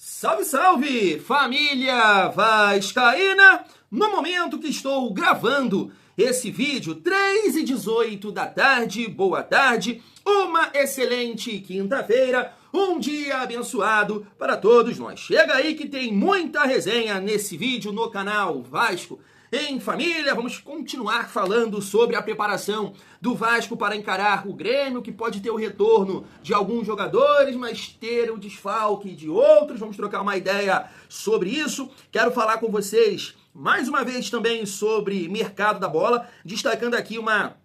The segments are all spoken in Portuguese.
Salve, salve, família vascaína! No momento que estou gravando esse vídeo, 3h18 da tarde, boa tarde, uma excelente quinta-feira, um dia abençoado para todos nós. Chega aí que tem muita resenha nesse vídeo no canal Vasco em Família. Vamos continuar falando sobre a preparação do Vasco para encarar o Grêmio, que pode ter o retorno de alguns jogadores, mas ter o desfalque de outros. Vamos trocar uma ideia sobre isso. Quero falar com vocês mais uma vez também sobre mercado da bola, destacando aqui uma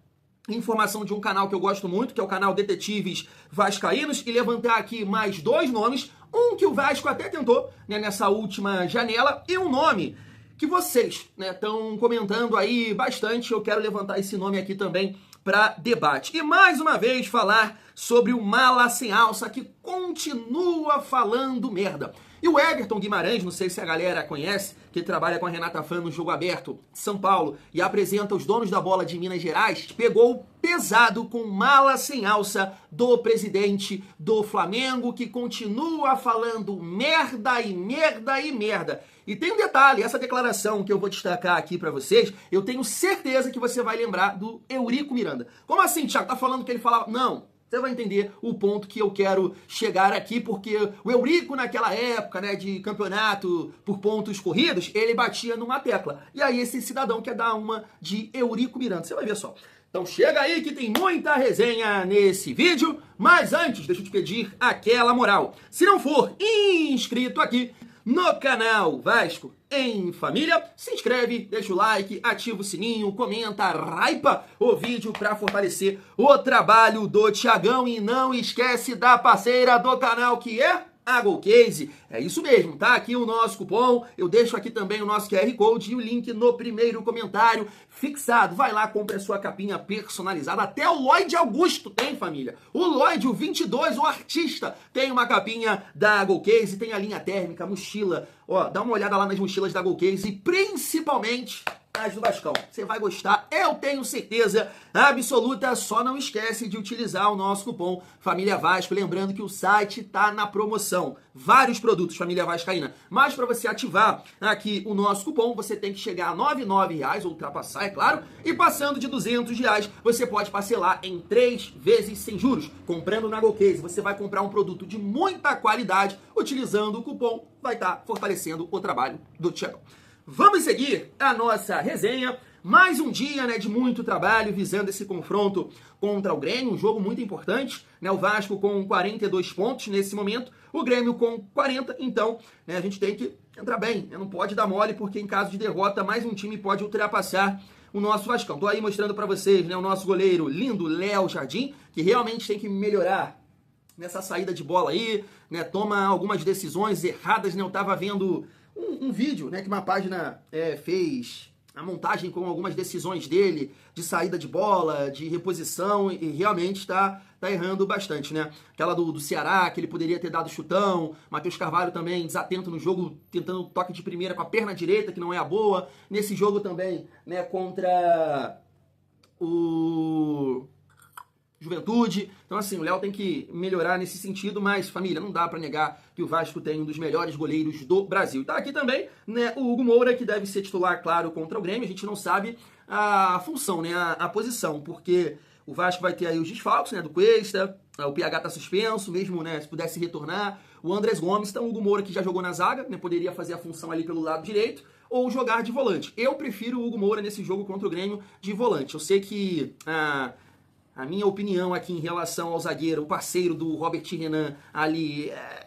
informação de um canal que eu gosto muito, que é o canal Detetives Vascaínos, e levantar aqui mais dois nomes, um que o Vasco até tentou, nessa última janela, e um nome que vocês estão comentando aí bastante. Eu quero levantar esse nome aqui também para debate. E mais uma vez falar sobre o Mala Sem Alça, que continua falando merda. E o Everton Guimarães, não sei se a galera conhece, que trabalha com a Renata Fã no Jogo Aberto de São Paulo e apresenta os donos da bola de Minas Gerais, pegou pesado com Mala Sem Alça do presidente do Flamengo, que continua falando merda e merda e merda. E tem um detalhe, essa declaração que eu vou destacar aqui pra vocês, eu tenho certeza que você vai lembrar do Eurico Miranda. Como assim, Thiago? Tá falando que ele falava... Não, você vai entender o ponto que eu quero chegar aqui, porque o Eurico, naquela época, de campeonato por pontos corridos, ele batia numa tecla. E aí esse cidadão quer dar uma de Eurico Miranda. Você vai ver só. Então chega aí que tem muita resenha nesse vídeo, mas antes, deixa eu te pedir aquela moral. Se não for inscrito aqui no canal Vasco em Família, se inscreve, deixa o like, ativa o sininho, comenta, hypa o vídeo para fortalecer o trabalho do Thiagão e não esquece da parceira do canal, que é a Golcase. É isso mesmo, tá aqui o nosso cupom, eu deixo aqui também o nosso QR Code e o link no primeiro comentário fixado. Vai lá, compre a sua capinha personalizada, até o Lloyd Augusto tem, família. O Lloyd, o 22, o artista, tem uma capinha da Golcase, tem a linha térmica, mochila. Ó, dá uma olhada lá nas mochilas da Golcase e principalmente as do Vascão. Você vai gostar, eu tenho certeza absoluta. Só não esquece de utilizar o nosso cupom Família Vasco. Lembrando que o site tá na promoção. Vários produtos Família Vascaína. Mas para você ativar aqui o nosso cupom, você tem que chegar a R$ 99, ultrapassar, é claro. E passando de R$ 200, você pode parcelar em 3 vezes sem juros. Comprando na Golcase, você vai comprar um produto de muita qualidade. Utilizando o cupom, vai estar fortalecendo o trabalho do Thiago. Vamos seguir a nossa resenha. Mais um dia de muito trabalho visando esse confronto contra o Grêmio, um jogo muito importante, o Vasco com 42 pontos nesse momento, o Grêmio com 40, então a gente tem que entrar bem, não pode dar mole, porque em caso de derrota, mais um time pode ultrapassar o nosso Vascão. Tô aí mostrando para vocês o nosso goleiro lindo, Léo Jardim, que realmente tem que melhorar nessa saída de bola aí, toma algumas decisões erradas, eu tava vendo um vídeo, que uma página fez a montagem com algumas decisões dele de saída de bola, de reposição, e realmente está errando bastante, Aquela do Ceará, que ele poderia ter dado chutão, Matheus Carvalho também desatento no jogo, tentando toque de primeira com a perna direita, que não é a boa. Nesse jogo também, contra o Juventude. Então assim, o Léo tem que melhorar nesse sentido, mas família, não dá pra negar que o Vasco tem um dos melhores goleiros do Brasil. Tá aqui também, o Hugo Moura, que deve ser titular, claro, contra o Grêmio. A gente não sabe a função, a posição, porque o Vasco vai ter aí os desfalques, do Cuesta, o PH tá suspenso, mesmo, se pudesse retornar, o Andrés Gomes, então o Hugo Moura, que já jogou na zaga, poderia fazer a função ali pelo lado direito, ou jogar de volante. Eu prefiro o Hugo Moura nesse jogo contra o Grêmio de volante. Eu sei que a minha opinião aqui em relação ao zagueiro, o parceiro do Robert Renan ali, é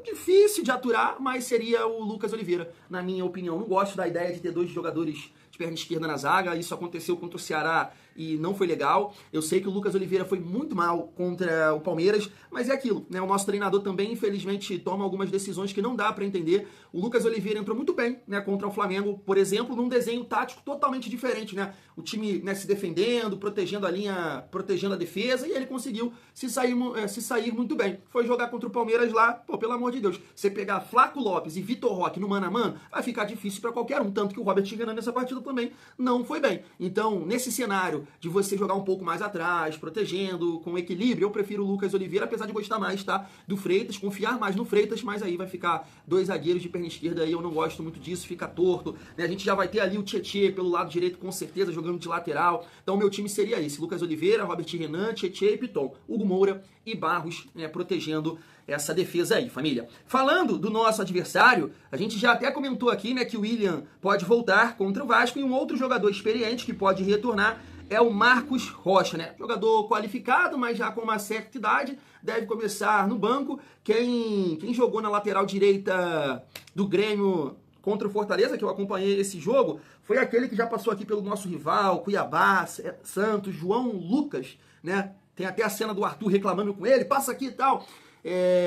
difícil de aturar, mas seria o Lucas Oliveira, na minha opinião. Não gosto da ideia de ter dois jogadores de perna esquerda na zaga. Isso aconteceu contra o Ceará e não foi legal. Eu sei que o Lucas Oliveira foi muito mal contra o Palmeiras, mas é aquilo, O nosso treinador também, infelizmente, toma algumas decisões que não dá para entender. O Lucas Oliveira entrou muito bem, contra o Flamengo, por exemplo, num desenho tático totalmente diferente, O time, se defendendo, protegendo a linha, protegendo a defesa, e ele conseguiu se sair muito bem. Foi jogar contra o Palmeiras lá, pelo amor de Deus. Você pegar Flaco Lopes e Vitor Roque no mano a mano, vai ficar difícil para qualquer um, tanto que o Robert Renan nessa partida também não foi bem. Então, nesse cenário de você jogar um pouco mais atrás, protegendo, com equilíbrio. Eu prefiro o Lucas Oliveira, apesar de gostar mais, tá? Do Freitas, confiar mais no Freitas, mas aí vai ficar 2 zagueiros de perna esquerda aí, eu não gosto muito disso, fica torto, né? A gente já vai ter ali o Tietê pelo lado direito, com certeza, jogando de lateral. Então meu time seria esse: Lucas Oliveira, Robert Renan, Tietê e Piton. Hugo Moura e Barros, né, protegendo essa defesa aí, família. Falando do nosso adversário, a gente já até comentou aqui, né, que o William pode voltar contra o Vasco, e um outro jogador experiente que pode retornar é o Marcos Rocha, né? Jogador qualificado, mas já com uma certa idade, deve começar no banco. Quem jogou na lateral direita do Grêmio contra o Fortaleza, que eu acompanhei esse jogo, foi aquele que já passou aqui pelo nosso rival, Cuiabá, Santos, João Lucas, né? Tem até a cena do Arthur reclamando com ele, passa aqui e tal.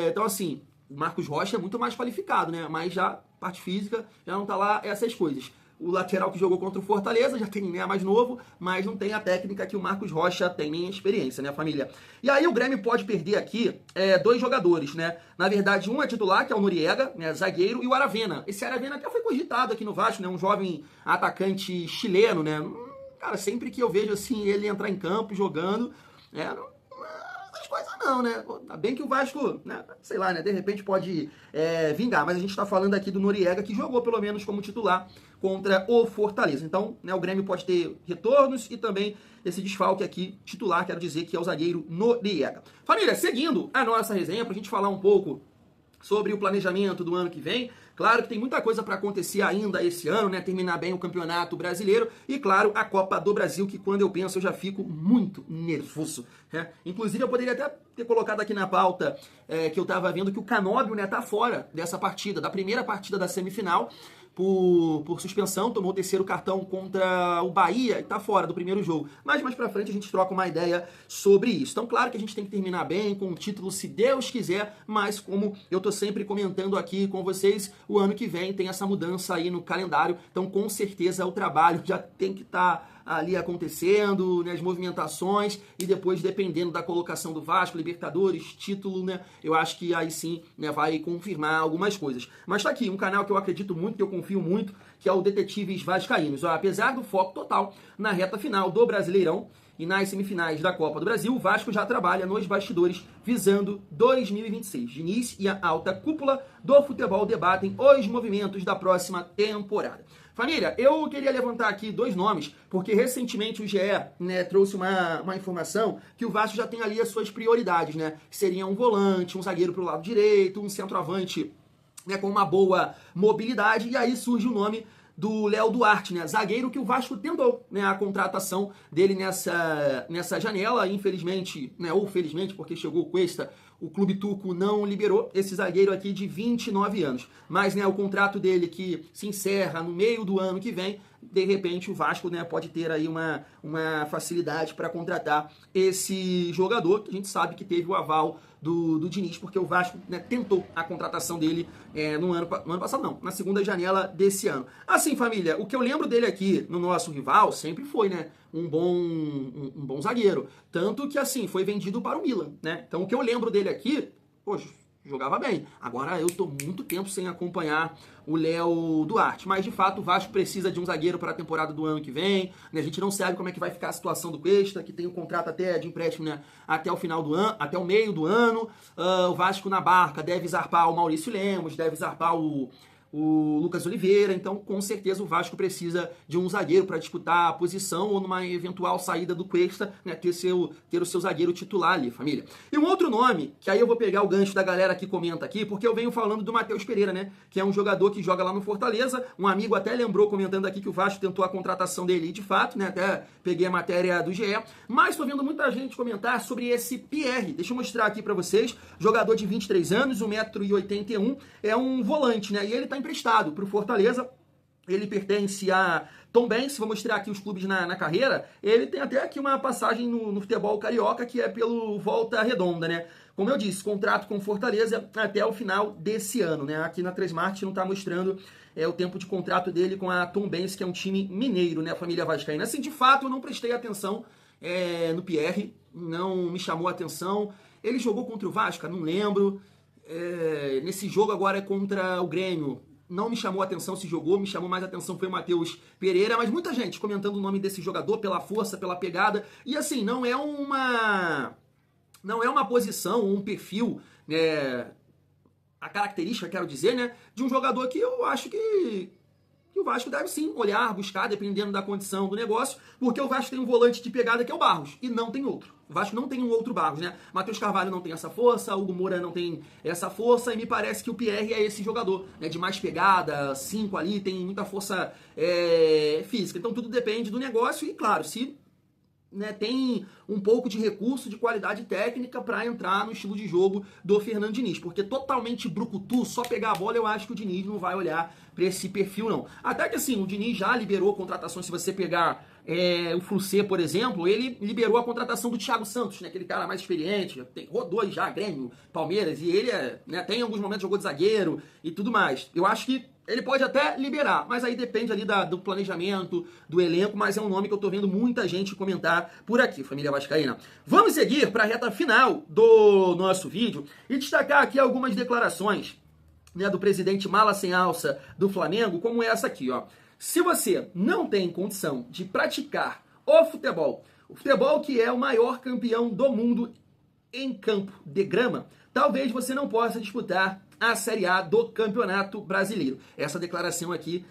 Então, assim, o Marcos Rocha é muito mais qualificado, né? Mas já, parte física, já não tá lá essas coisas. O lateral que jogou contra o Fortaleza já tem, né, mais novo, mas não tem a técnica que o Marcos Rocha tem, nem a experiência, né, família? E aí o Grêmio pode perder aqui 2 jogadores, né? Na verdade, um é titular, que é o Noriega, né, zagueiro, e o Aravena. Esse Aravena até foi cogitado aqui no Vasco, né? Um jovem atacante chileno, né? Cara, sempre que eu vejo, assim, ele entrar em campo jogando, coisa não, né? Tá bem que o Vasco, né, sei lá, né, de repente pode vingar, mas a gente tá falando aqui do Noriega, que jogou pelo menos como titular contra o Fortaleza. Então, né, o Grêmio pode ter retornos e também esse desfalque aqui, titular, quero dizer, que é o zagueiro Noriega. Família, seguindo a nossa resenha, pra gente falar um pouco sobre o planejamento do ano que vem. Claro que tem muita coisa para acontecer ainda esse ano, né? Terminar bem o Campeonato Brasileiro e, claro, a Copa do Brasil, que quando eu penso eu já fico muito nervoso, né? Inclusive eu poderia até ter colocado aqui na pauta que eu tava vendo que o Canóbio, né, tá fora dessa partida, da primeira partida da semifinal, por suspensão, tomou o 3º cartão contra o Bahia e tá fora do primeiro jogo. Mas mais pra frente a gente troca uma ideia sobre isso. Então, claro que a gente tem que terminar bem com o título, se Deus quiser, mas como eu tô sempre comentando aqui com vocês, o ano que vem tem essa mudança aí no calendário, então com certeza o trabalho já tem que estar ali acontecendo, né, as movimentações, e depois, dependendo da colocação do Vasco, Libertadores, título, né, eu acho que aí sim, né, vai confirmar algumas coisas. Mas tá aqui, um canal que eu acredito muito, que eu confio muito, que é o Detetives Vascaínos. Apesar do foco total na reta final do Brasileirão e nas semifinais da Copa do Brasil, o Vasco já trabalha nos bastidores visando 2026. Diniz e a alta cúpula do futebol debatem os movimentos da próxima temporada. Família, eu queria levantar aqui 2 nomes, porque recentemente o GE, né, trouxe uma informação que o Vasco já tem ali as suas prioridades, né? Que seria um volante, um zagueiro para o lado direito, um centroavante, né, com uma boa mobilidade, e aí surge o nome do Léo Duarte, né, zagueiro que o Vasco tentou, né, a contratação dele nessa janela, infelizmente, né, ou felizmente, porque chegou o Cuesta, o clube turco não liberou esse zagueiro aqui de 29 anos. Mas, né, o contrato dele que se encerra no meio do ano que vem, de repente o Vasco, né, pode ter aí uma facilidade para contratar esse jogador, que a gente sabe que teve o aval do Diniz, porque o Vasco, né, tentou a contratação dele no ano passado, não, na segunda janela desse ano. Assim, família, o que eu lembro dele aqui no nosso rival sempre foi, né, um bom zagueiro. Tanto que, assim, foi vendido para o Milan, né? Então, o que eu lembro dele aqui, poxa, jogava bem. Agora, eu tô muito tempo sem acompanhar o Léo Duarte. Mas, de fato, o Vasco precisa de um zagueiro para a temporada do ano que vem. Né? A gente não sabe como é que vai ficar a situação do Cuesta, que tem um contrato até de empréstimo, né, até o final do ano, até o meio do ano. O Vasco na barca deve zarpar o Maurício Lemos, deve zarpar o Lucas Oliveira, então com certeza o Vasco precisa de um zagueiro para disputar a posição ou numa eventual saída do Cuesta, né, ter o seu zagueiro titular ali, família. E um outro nome, que aí eu vou pegar o gancho da galera que comenta aqui, porque eu venho falando do Matheus Pereira, né, que é um jogador que joga lá no Fortaleza, um amigo até lembrou comentando aqui que o Vasco tentou a contratação dele e de fato, né, até peguei a matéria do GE, mas tô vendo muita gente comentar sobre esse Pierre, deixa eu mostrar aqui para vocês, jogador de 23 anos, 1,81 m, é um volante, né, e ele tá emprestado para o Fortaleza, ele pertence a Tombense, vou mostrar aqui os clubes na carreira, ele tem até aqui uma passagem no futebol carioca, que é pelo Volta Redonda, né? Como eu disse, contrato com Fortaleza até o final desse ano, né? Aqui na Transmart não está mostrando o tempo de contrato dele com a Tombense, que é um time mineiro, né? A família vascaína. Assim, de fato, eu não prestei atenção no Pierre, não me chamou a atenção. Ele jogou contra o Vasco? Não lembro. Nesse jogo agora é contra o Grêmio. não me chamou a atenção se jogou, me chamou mais a atenção foi o Matheus Pereira, mas muita gente comentando o nome desse jogador pela força, pela pegada, e assim, não é uma posição, um perfil, né, a característica, quero dizer, né, de um jogador que eu acho que o Vasco deve sim olhar, buscar, dependendo da condição do negócio, porque o Vasco tem um volante de pegada que é o Barros, e não tem outro. O Vasco não tem um outro Barros, né? Matheus Carvalho não tem essa força, Hugo Moura não tem essa força, e me parece que o Pierre é esse jogador, né? De mais pegada, 5 ali, tem muita força física. Então tudo depende do negócio, e claro, se... né, tem um pouco de recurso, de qualidade técnica para entrar no estilo de jogo do Fernando Diniz, porque totalmente brucutu, só pegar a bola, eu acho que o Diniz não vai olhar para esse perfil não. Até que assim, o Diniz já liberou contratações, se você pegar o Flucê, por exemplo, ele liberou a contratação do Thiago Santos, né, aquele cara mais experiente, rodou já Grêmio, Palmeiras, e ele tem em alguns momentos jogou de zagueiro e tudo mais. Eu acho que ele pode até liberar, mas aí depende ali do planejamento, do elenco, mas é um nome que eu tô vendo muita gente comentar por aqui, família vascaína. Vamos seguir para a reta final do nosso vídeo e destacar aqui algumas declarações, né, do presidente Mala Sem Alça do Flamengo, como essa aqui, ó. Se você não tem condição de praticar o futebol que é o maior campeão do mundo em campo de grama, talvez você não possa disputar a Série A do Campeonato Brasileiro. Essa declaração aqui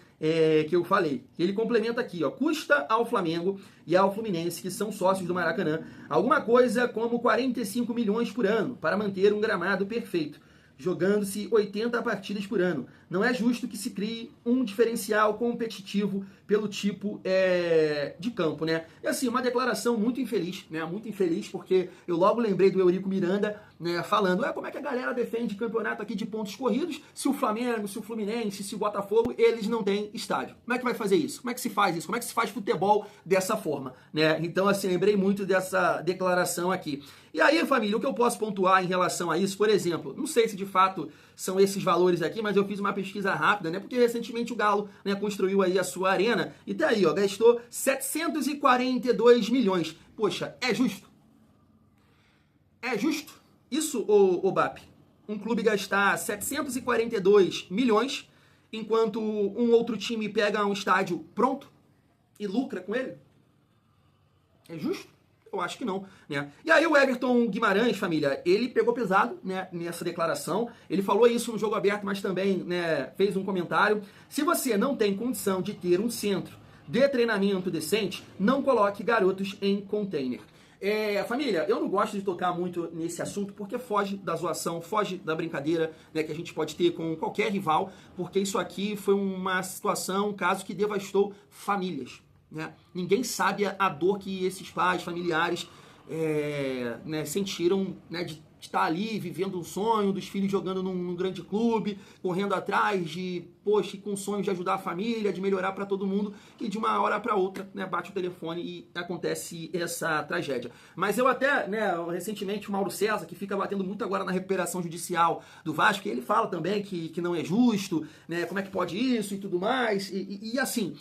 que eu falei. Ele complementa aqui, ó, custa ao Flamengo e ao Fluminense, que são sócios do Maracanã, alguma coisa como 45 milhões por ano para manter um gramado perfeito, jogando-se 80 partidas por ano. Não é justo que se crie um diferencial competitivo pelo tipo de campo, né? E assim, uma declaração muito infeliz, né? Muito infeliz, porque eu logo lembrei do Eurico Miranda, né, falando, como é que a galera defende campeonato aqui de pontos corridos se o Flamengo, se o Fluminense, se o Botafogo, eles não têm estádio? Como é que vai fazer isso? Como é que se faz isso? Como é que se faz futebol dessa forma, né? Então, assim, lembrei muito dessa declaração aqui. E aí, família, o que eu posso pontuar em relação a isso, por exemplo, não sei se de fato são esses valores aqui, mas eu fiz uma pesquisa rápida, né? Porque recentemente o Galo, né, construiu aí a sua arena e tá aí, ó, gastou 742 milhões. Poxa, é justo? É justo? Isso, ô BAP, um clube gastar 742 milhões enquanto um outro time pega um estádio pronto e lucra com ele? É justo? Eu acho que não, né? E aí o Everton Guimarães, família, ele pegou pesado, né, nessa declaração. Ele falou isso no Jogo Aberto, mas também, né, fez um comentário. Se você não tem condição de ter um centro de treinamento decente, não coloque garotos em container. Família, eu não gosto de tocar muito nesse assunto porque foge da zoação, foge da brincadeira, né, que a gente pode ter com qualquer rival, porque isso aqui foi uma situação, um caso que devastou famílias. Né? Ninguém sabe a dor que esses pais, familiares, né, sentiram, né, de estar ali vivendo um sonho, dos filhos jogando num grande clube, correndo atrás de, poxa, com sonhos de ajudar a família, de melhorar para todo mundo, e de uma hora para outra, né, bate o telefone e acontece essa tragédia. Mas eu até, né, recentemente o Mauro César, que fica batendo muito agora na recuperação judicial do Vasco, ele fala também que não é justo, né, como é que pode isso e tudo mais, e assim,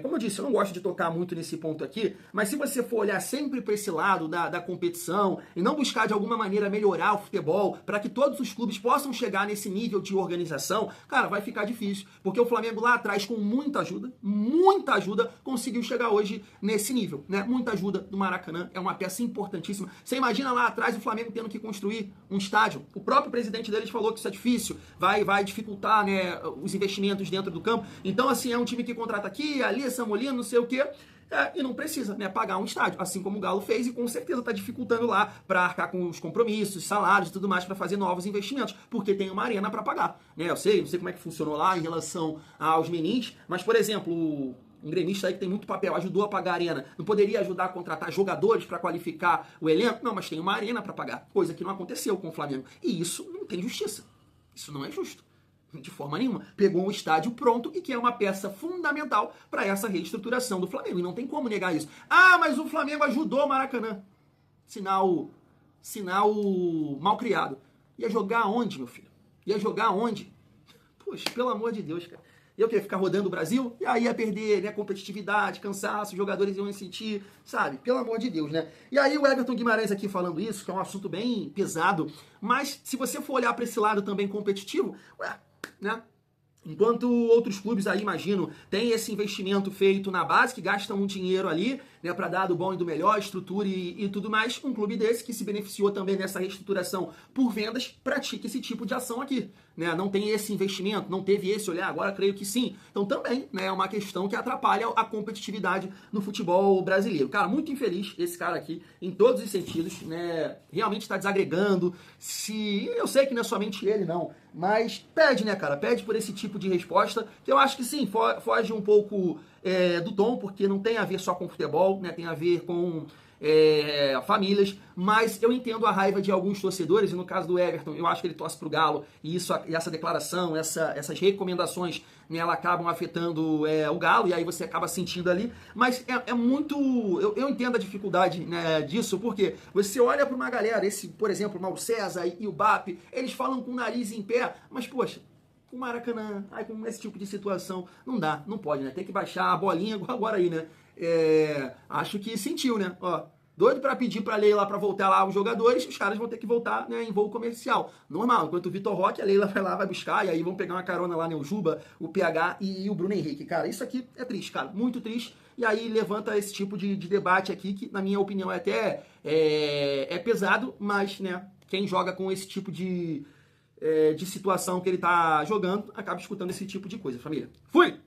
como eu disse, eu não gosto de tocar muito nesse ponto aqui, mas se você for olhar sempre para esse lado da competição e não buscar de alguma maneira melhorar o futebol para que todos os clubes possam chegar nesse nível de organização, cara, vai ficar difícil, porque o Flamengo lá atrás, com muita ajuda, conseguiu chegar hoje nesse nível, né? Muita ajuda do Maracanã, é uma peça importantíssima. Você imagina lá atrás o Flamengo tendo que construir um estádio, o próprio presidente deles falou que isso é difícil, vai dificultar, né, os investimentos dentro do campo. Então, assim, é um time que contrata aqui, ali, Samolino, não sei o quê, e não precisa, né, pagar um estádio, assim como o Galo fez e com certeza está dificultando lá para arcar com os compromissos, salários e tudo mais para fazer novos investimentos, porque tem uma arena para pagar, né? Eu não sei como é que funcionou lá em relação aos menins, mas, por exemplo, um gremista aí que tem muito papel, ajudou a pagar a arena, não poderia ajudar a contratar jogadores para qualificar o elenco? Não, mas tem uma arena para pagar, coisa que não aconteceu com o Flamengo, e isso não tem justiça, isso não é justo. De forma nenhuma. Pegou um estádio pronto e que é uma peça fundamental para essa reestruturação do Flamengo. E não tem como negar isso. Ah, mas o Flamengo ajudou o Maracanã. Sinal mal criado. Ia jogar onde, meu filho? Ia jogar onde? Poxa, pelo amor de Deus, cara. Eu queria ficar rodando o Brasil e aí ia perder, né, competitividade, cansaço, os jogadores iam sentir, sabe? Pelo amor de Deus, né? E aí o Everton Guimarães aqui falando isso, que é um assunto bem pesado, mas se você for olhar para esse lado também competitivo, né? Enquanto outros clubes aí, imagino, tem esse investimento feito na base, que gastam um dinheiro ali, né, para dar do bom e do melhor, estrutura e tudo mais, um clube desse que se beneficiou também dessa reestruturação por vendas, pratica esse tipo de ação aqui, né? Não tem esse investimento, não teve esse olhar, agora creio que sim. Então também, né, é uma questão que atrapalha a competitividade no futebol brasileiro. Cara, muito infeliz esse cara aqui, em todos os sentidos, né? Realmente está desagregando. Eu sei que não é somente ele, não, mas pede, né, cara? Pede por esse tipo de resposta, que eu acho que sim, foge um pouco do tom, porque não tem a ver só com futebol, né? Tem a ver com famílias, mas eu entendo a raiva de alguns torcedores, e no caso do Everton, eu acho que ele torce pro Galo, e essa declaração, essas recomendações, né, elas acabam afetando o Galo, e aí você acaba sentindo ali, mas é muito... Eu entendo a dificuldade, né, disso, porque você olha para uma galera, por exemplo, o Mauro César e o BAP, eles falam com o nariz em pé, mas poxa, com o Maracanã, com esse tipo de situação, não dá, não pode, né? Tem que baixar a bolinha agora aí, né? Acho que sentiu, né? Ó, doido pra pedir pra Leila pra voltar lá os jogadores, os caras vão ter que voltar, né, em voo comercial. Normal, enquanto o Vitor Roque, a Leila vai lá, vai buscar, e aí vão pegar uma carona lá, né, o Juba, o PH e o Bruno Henrique. Cara, isso aqui é triste, cara, muito triste, e aí levanta esse tipo de debate aqui, que na minha opinião é até pesado, mas, né, quem joga com esse tipo de situação que ele tá jogando, acaba escutando esse tipo de coisa, família. Fui!